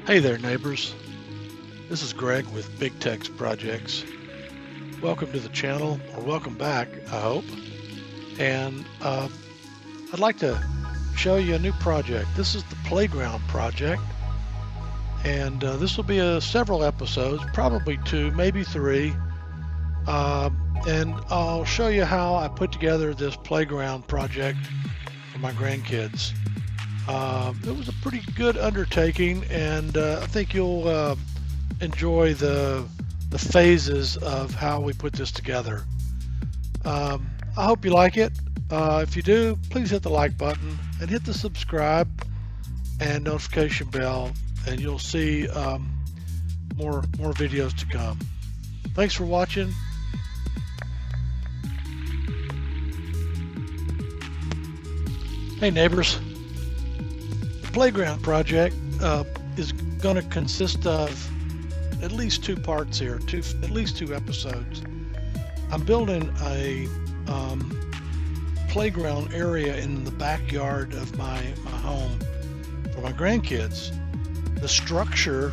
Hey there, neighbors. This is Greg with Big Tex Projects. Welcome to the channel, or welcome back, I hope. And I'd like to show you a new project. This is the Playground project, and this will be several episodes, probably 2, maybe 3. And I'll show you how I put together this playground project for my grandkids. It was a pretty good undertaking, and I think you'll enjoy the phases of how we put this together. I hope you like it. If you do, please hit the like button and hit the subscribe and notification bell, and you'll see more videos to come. Thanks for watching. Hey neighbors. Playground project is going to consist of at least 2 parts here, at least 2 episodes. I'm building a playground area in the backyard of my home for my grandkids. The structure,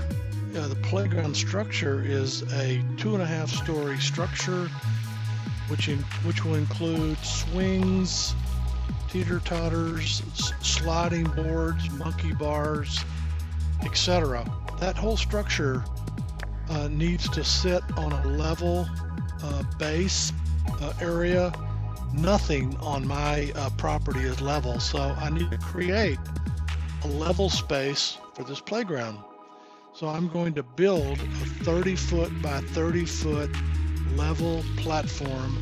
the playground structure, is a 2.5-story structure, which will include swings, teeter-totters, sliding boards, monkey bars, etc. That whole structure needs to sit on a level base area. Nothing on my property is level, so I need to create a level space for this playground. So I'm going to build a 30-foot by 30-foot level platform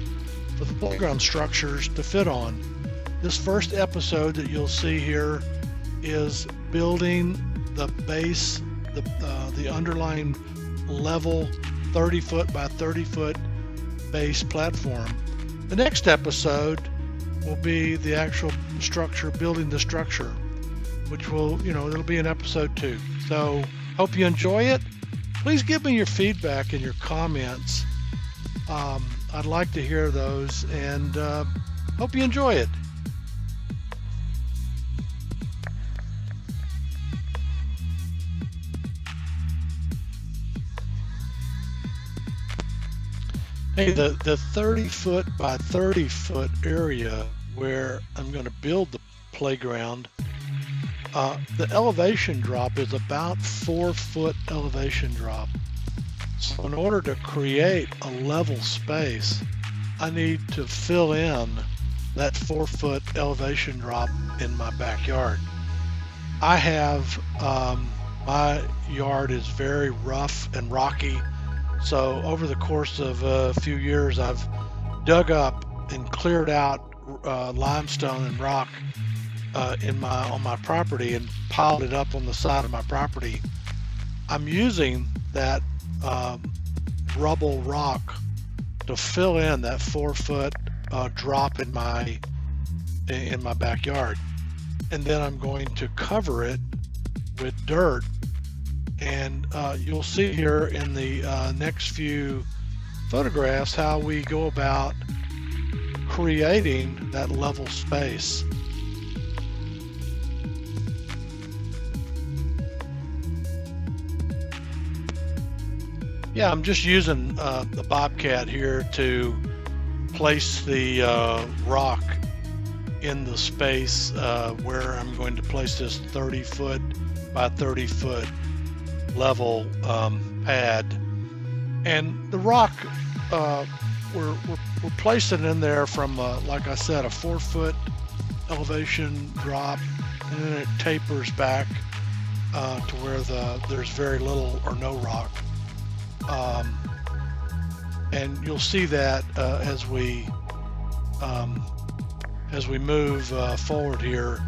for the playground structures to fit on. This first episode that you'll see here is building the base, the underlying level 30-foot by 30-foot base platform. The next episode will be the actual structure, building the structure, which will, it'll be in episode 2. So hope you enjoy it. Please give me your feedback and your comments. I'd like to hear those, and hope you enjoy it. Hey, the 30-foot by 30-foot area where I'm going to build the playground, the elevation drop is about 4-foot elevation drop. So in order to create a level space, I need to fill in that 4-foot elevation drop in my backyard. I have, my yard is very rough and rocky. So over the course of a few years, I've dug up and cleared out limestone and rock on my property and piled it up on the side of my property. I'm using that rubble rock to fill in that 4-foot drop in my backyard, and then I'm going to cover it with dirt. And you'll see here in the next few photographs how we go about creating that level space. Yeah, I'm just using the Bobcat here to place the rock in the space where I'm going to place this 30-foot by 30-foot level pad, and the rock we're placing in there from like I said, a 4-foot elevation drop, and then it tapers back to where there's very little or no rock, and you'll see that as we move forward here.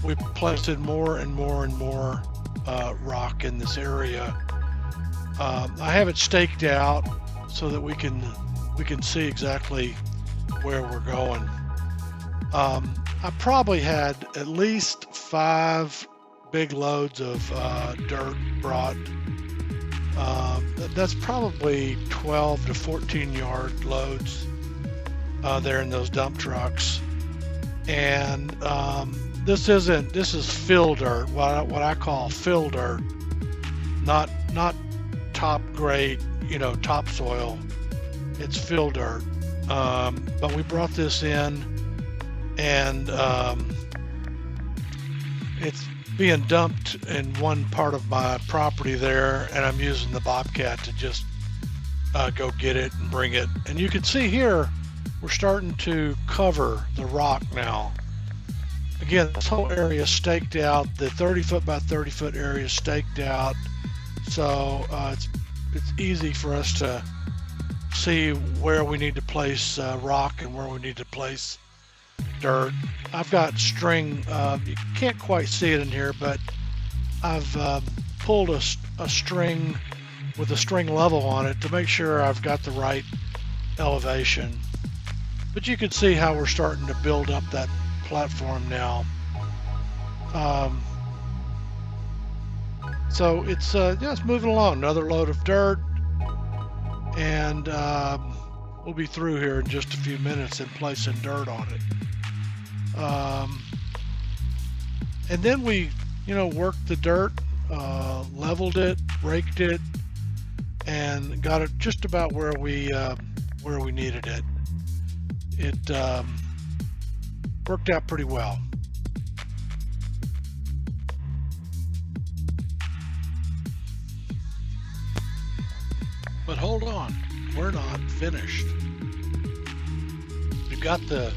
We placed more and more rock in this area. I have it staked out so that we can see exactly where we're going. I probably had at least 5 big loads of dirt brought. That's probably 12 to 14 yard loads there in those dump trucks, and this is fill dirt, what I call fill dirt, not top grade, topsoil. It's fill dirt. But we brought this in, and it's being dumped in one part of my property there, and I'm using the Bobcat to just go get it and bring it. And you can see here we're starting to cover the rock now. Again, this whole area is staked out. The 30 foot by 30 foot area is staked out, so it's easy for us to see where we need to place rock and where we need to place dirt. I've got string, you can't quite see it in here, but I've pulled a string with a string level on it to make sure I've got the right elevation. But you can see how we're starting to build up that platform now. So it's moving along. Another load of dirt, and we'll be through here in just a few minutes and placing dirt on it. And then we, worked the dirt, leveled it, raked it, and got it just about where we needed it. It worked out pretty well. But hold on, we're not finished. We've got the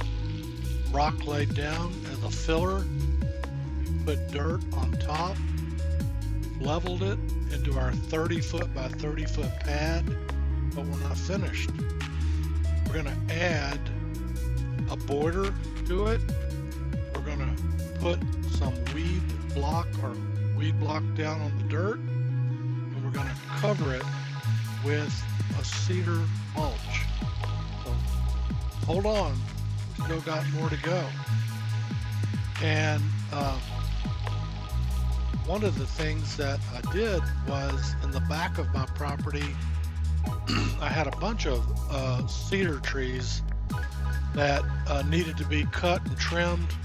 rock laid down as a filler. We put dirt on top, leveled it into our 30 foot by 30 foot pad, but we're not finished. We're going to add a border to it. We're going to put some weed block down on the dirt, and we're going to cover it with a cedar mulch. So hold on, we've still got more to go. And one of the things that I did was, in the back of my property, I had a bunch of cedar trees that needed to be cut and trimmed.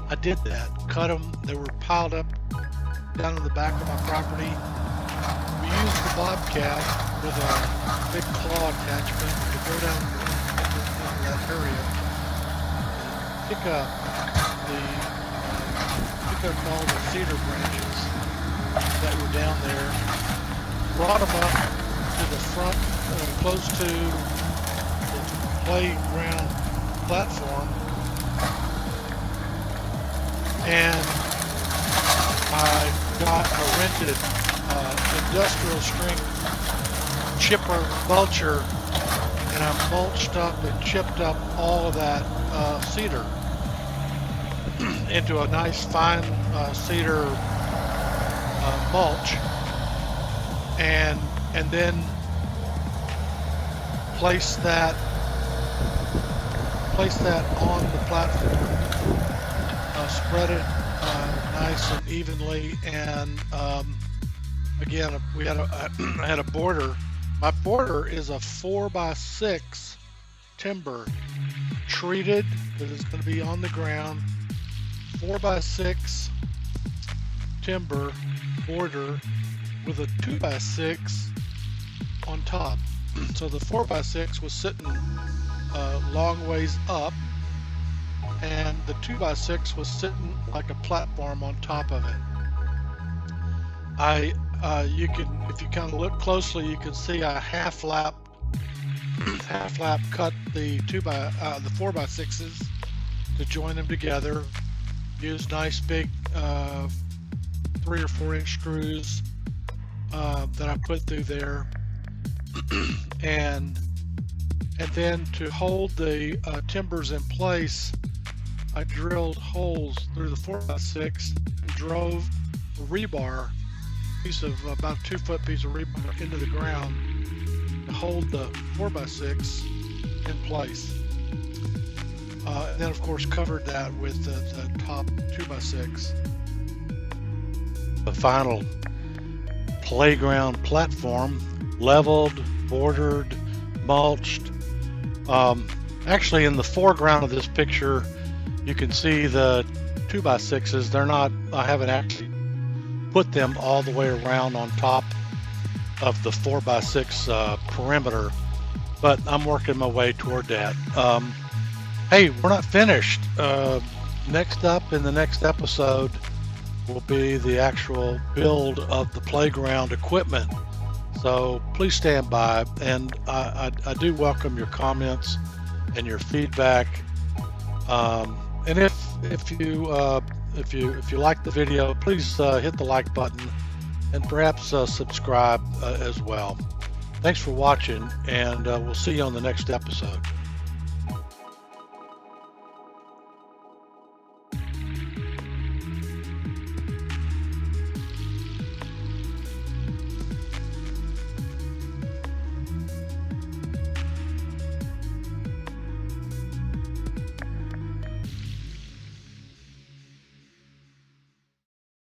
I did that, cut them. They were piled up down in the back of my property. We used the Bobcat with a big claw attachment to go down into that area and pick up all the cedar branches that were down there, brought them up to the front, close to the playground platform, and I got a rented industrial strength chipper mulcher, and I mulched up and chipped up all of that cedar into a nice fine cedar mulch, and then place that on the platform, spread it nice and evenly, and again, I had a border. My border is a 4x6 timber, treated, because it's going to be on the ground. 4x6 timber border with a 2x6 on top. So the 4x6 was sitting long ways up, and the 2x6 was sitting like a platform on top of it. You can, if you kind of look closely, you can see I half lap cut the 4x6s to join them together. Use nice big 3 or 4 inch screws that I put through there, and then to hold the timbers in place, I drilled holes through the 4x6 and drove a rebar, piece of about 2 foot piece of rebar into the ground to hold the 4x6 in place. And then of course covered that with the top 2x6. The final playground platform, leveled, bordered, mulched. Actually, in the foreground of this picture, you can see the 2x6s. They're not, I haven't actually put them all the way around on top of the 4x6 perimeter, but I'm working my way toward that. Hey, we're not finished. Next up in the next episode will be the actual build of the playground equipment. So please stand by, and I do welcome your comments and your feedback. And if you like the video, please hit the like button and perhaps subscribe as well. Thanks for watching, and we'll see you on the next episode.